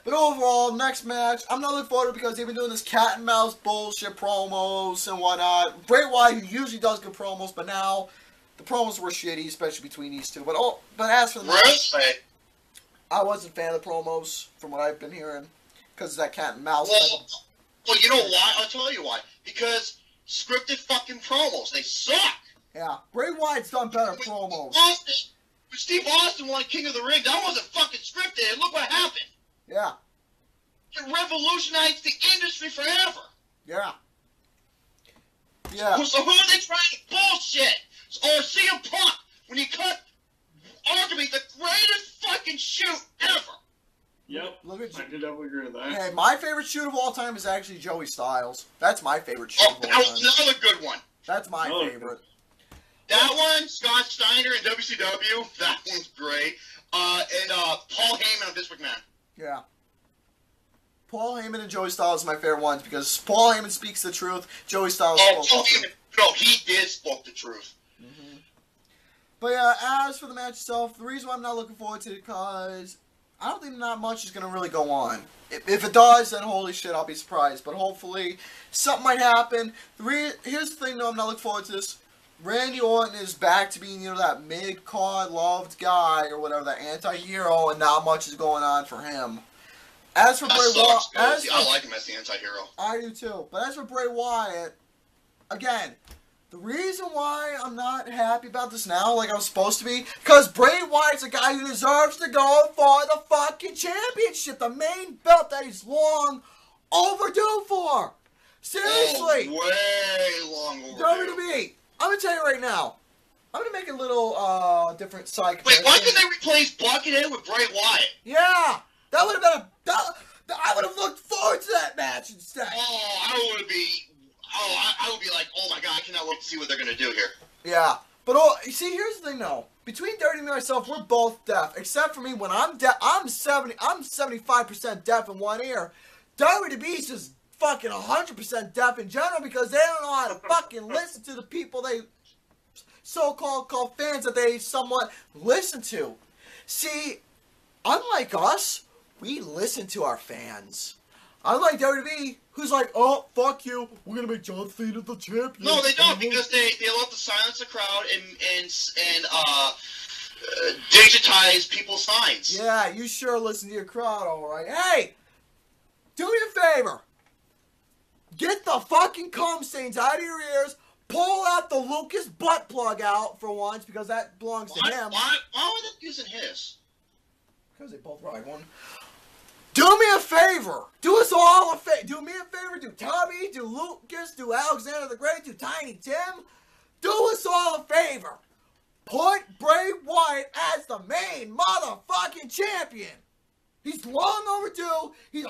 But overall, next match, I'm not looking forward to it because they've been doing this cat and mouse bullshit promos and whatnot. Bray Wyatt, who usually does good promos, but now the promos were shitty, especially between these two. But as for the match, I wasn't a fan of the promos, from what I've been hearing, because of that cat and mouse.
Well, you know why? I'll tell you why. Because scripted fucking promos, they suck.
Yeah, Bray Wyatt's done better promos.
When Steve Austin won King of the Ring, that wasn't fucking scripted, and look what happened.
Yeah.
It revolutionized the industry forever.
Yeah. Yeah.
So who are they trying to bullshit? Or CM Punk, when he cut arguably the greatest fucking shoot ever.
Yep, I did definitely agree with that.
Hey, my favorite shoot of all time is actually Joey Styles. That's my favorite shoot of all time.
That was another good one.
That's my favorite.
That one, Scott Steiner in WCW, that one's great. And Paul Heyman and Vince McMahon.
Yeah. Paul Heyman and Joey Styles are my favorite ones because Paul Heyman speaks the truth. Joey Styles spoke the truth.
No, he did spoke the truth.
Mm-hmm. But yeah, as for the match itself, the reason why I'm not looking forward to it because I don't think not much is going to really go on. If it does, then holy shit, I'll be surprised. But hopefully, something might happen. Here's the thing, though, I'm not looking forward to this. Randy Orton is back to being, that mid-card loved guy or whatever, that anti-hero, and not much is going on for him. As for Bray Wyatt,
I like him as the anti-hero.
I do too. But as for Bray Wyatt, again, the reason why I'm not happy about this now, like I was supposed to be, because Bray Wyatt's a guy who deserves to go for the fucking championship, the main belt that he's long overdue for. Seriously.
Oh, way long overdue.
WWE. I'm going to tell you right now. I'm going to make a little different side comparison.
Wait, why didn't they replace Buckethead with Bray Wyatt?
Yeah. That would have been I would have looked forward to that match instead.
I would be like, oh my god, I cannot wait to see what they're going to do here.
Yeah. But, see, here's the thing, though. Between Dirty and myself, we're both deaf. Except for me, when I'm deaf, I'm 75% deaf in one ear. WWE's just fucking 100% deaf in general because they don't know how to fucking listen to the people they so-called fans that they somewhat listen to. See, unlike us, we listen to our fans. Unlike WWE, who's like, oh, fuck you, we're gonna make John Cena the champion.
No, they don't, because they love to silence the crowd and digitize people's signs.
Yeah, you sure listen to your crowd, alright. Hey! Do me a favor. Get the fucking cum stains out of your ears. Pull out the Lucas butt plug out for once, because that belongs to him.
Why are they using his?
Because they both ride one. Do me a favor. Do us all a favor. Do me a favor. Do Tubby. Do Lucas. Do Alexander the Great. Do Tiny Tim. Do us all a favor. Put Bray Wyatt as the main motherfucking champion. He's long overdue. He's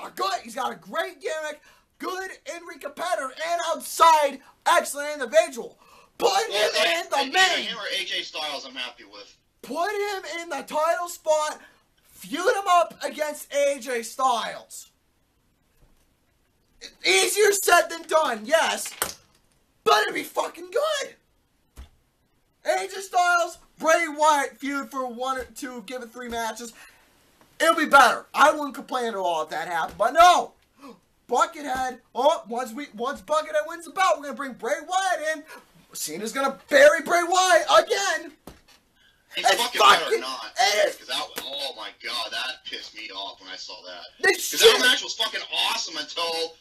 got a great gimmick. Good in-ring competitor and outside excellent individual. Put him in the main.
Him or AJ Styles, I'm happy with.
Put him in the title spot. Feud him up against AJ Styles. Easier said than done, yes, but it'd be fucking good. AJ Styles, Bray Wyatt feud for 1 or 2, give it 3 matches. It'll be better. I wouldn't complain at all if that happened, but no. Buckethead. Oh, once Buckethead wins the belt, we're gonna bring Bray Wyatt in. Cena's gonna bury Bray Wyatt again.
He's fucking better not. Because oh my god, that pissed me off when I saw that. Because that match was fucking awesome until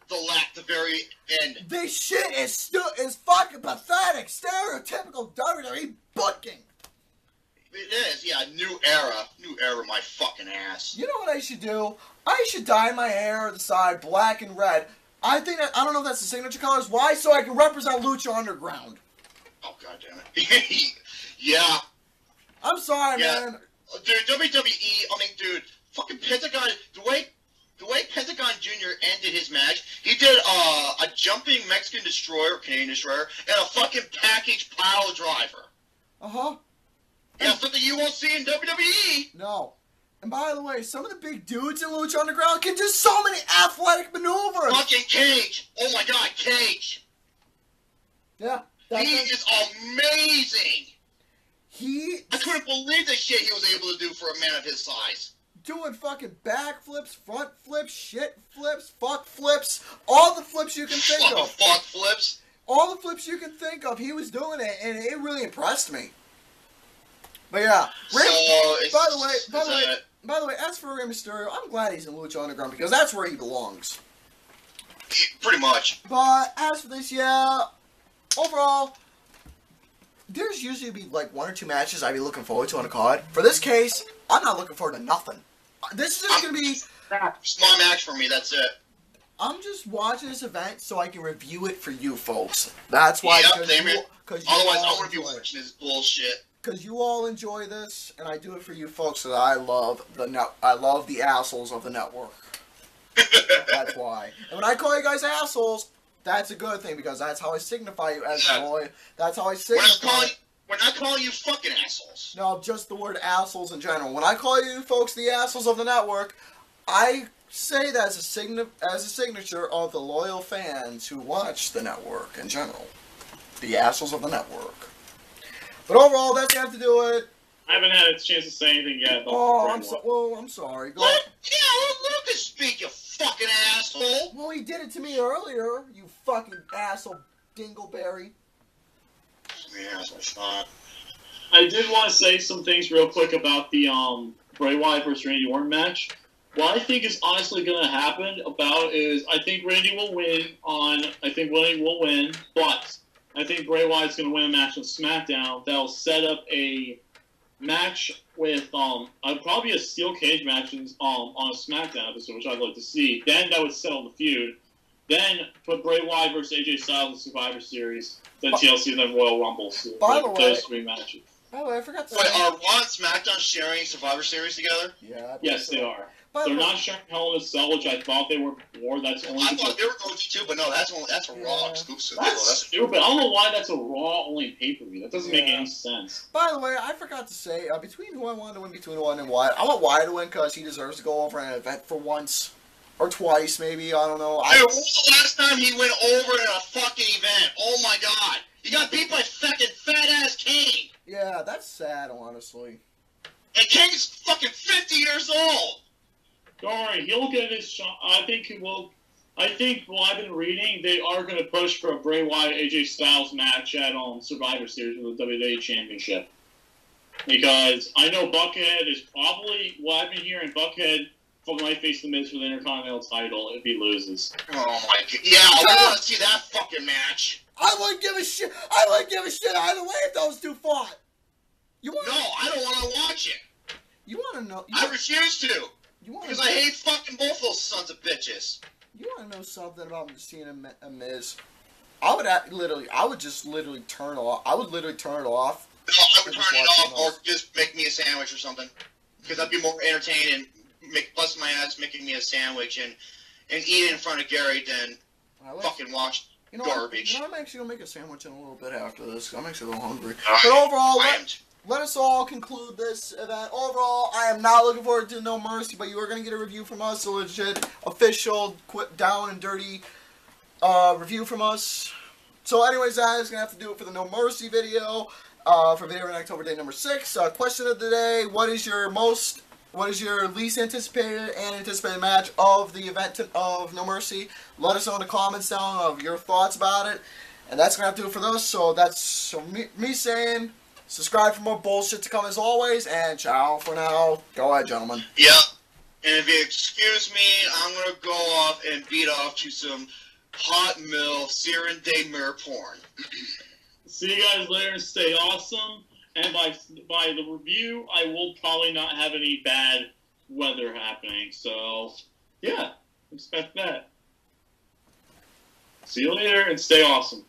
the very end.
This shit is fucking pathetic. Stereotypical WWE booking.
It is, yeah. New era, my fucking ass.
You know what I should do? I should dye my hair the side black and red. I don't know if that's the signature colors. Why? So I can represent Lucha Underground.
Oh god damn it. Yeah.
I'm sorry, man.
Dude, WWE, fucking Pentagon, the way Pentagon Jr. ended his match, he did a jumping Mexican destroyer, Canadian destroyer, and a fucking package pile driver.
Uh-huh.
Yeah, something you won't see in WWE.
No. And by the way, some of the big dudes in Lucha Underground can do so many athletic maneuvers.
Fucking Cage. Oh my god, Cage.
Yeah.
He is amazing. I couldn't believe the shit he was able to do for a man of his size.
Doing fucking back flips, front flips, shit flips, fuck flips, all the flips you can think of.
Fuck flips.
All the flips you can think of, he was doing it, and it really impressed me. But yeah, by the way, by the way, as for Rey Mysterio, I'm glad he's in Lucha Underground because that's where he belongs.
Pretty much.
But as for this, yeah, overall, there's usually be like 1 or 2 matches I'd be looking forward to on a card. For this case, I'm not looking forward to nothing. This is just going to be...
Small match for me, that's it.
I'm just watching this event so I can review it for you folks. That's why.
Yep, same here. Otherwise, I wouldn't be watching this bullshit.
Because you all enjoy this, and I do it for you folks that I love the assholes of the network. That's why. And when I call you guys assholes, that's a good thing because that's how I signify you as a boy. That's how I signify.
We're not calling you fucking assholes.
No, just the word assholes in general. When I call you folks the assholes of the network, I say that as a signature of the loyal fans who watch the network in general. The assholes of the network. But overall, that's going to have to do it.
I haven't had a chance to say anything yet.
I'm sorry. Go ahead.
Yeah, let me speak, you fucking asshole.
Well, he did it to me earlier, you fucking asshole dingleberry.
Yeah, that's not.
I did want to say some things real quick about the Bray Wyatt versus Randy Orton match. What I think is honestly going to happen is I think Randy will win, but I think Bray Wyatt's going to win a match on SmackDown. That'll set up a match with probably a steel cage match on a SmackDown episode, which I'd like to see. Then that would settle the feud. Then put Bray Wyatt versus AJ Styles in Survivor Series, then TLC, and then Royal Rumble. So
by the way,
those 3 matches.
By the way, I forgot to
say.
say.
Are Raw and SmackDown sharing Survivor Series together?
Yeah.
Yes, they are. They're not sharing Hell in a Cell, which I thought they were before. I
thought they were going to too, but no, that's a Raw exclusive.
That's stupid. I don't know why that's a Raw only pay-per-view. That doesn't make any sense.
By the way, I forgot to say, between who I wanted to win between Orton and Wyatt, I want Wyatt to win because he deserves to go over an event for once. Or twice, maybe. I don't know.
Hey, when was the last time he went over in a fucking event? Oh my god. He got beat by fucking fat-ass Kane.
Yeah, that's sad, honestly.
And Kane's fucking 50 years old.
Don't worry, he'll get his shot. I think he will. I think what I've been reading, they are going to push for a Bray Wyatt AJ Styles match at Survivor Series with the WWE Championship. Because I know Buckhead is probably what I've been hearing. Buckhead might face the Miz for the Intercontinental title if he loses.
Oh my god! Yeah, I want to see that fucking match.
I wouldn't give a shit. I wouldn't give a shit either way if those two fought.
No, I don't want to watch it.
You want to know?
I refuse to. Because I hate fucking both those sons of bitches.
You want to know something about seeing a Miz? I would just literally turn off. I would literally turn it off.
No, I would turn it off or just make me a sandwich or something. Because I'd be more entertained and bust my ass making me a sandwich and eat it in front of Gary than fucking watch garbage.
I'm actually going to make a sandwich in a little bit after this. I'm actually a little hungry. But overall, let us all conclude this event. Overall, I am not looking forward to No Mercy, but you are going to get a review from us, a legit, official, down and dirty review from us. So anyways, that is going to have to do it for the No Mercy video for video on October day number 6. Question of the day, what is your least anticipated and anticipated match of the event of No Mercy? Let us know in the comments down of your thoughts about it. And that's going to have to do it for those. So that's me saying... Subscribe for more bullshit to come as always, and ciao for now. Go ahead, gentlemen.
Yep. And if you excuse me, I'm going to go off and beat off to some hot milk Siren de Mer porn.
See you guys later and stay awesome. And by the review, I will probably not have any bad weather happening. So, yeah, expect that. See you later and stay awesome.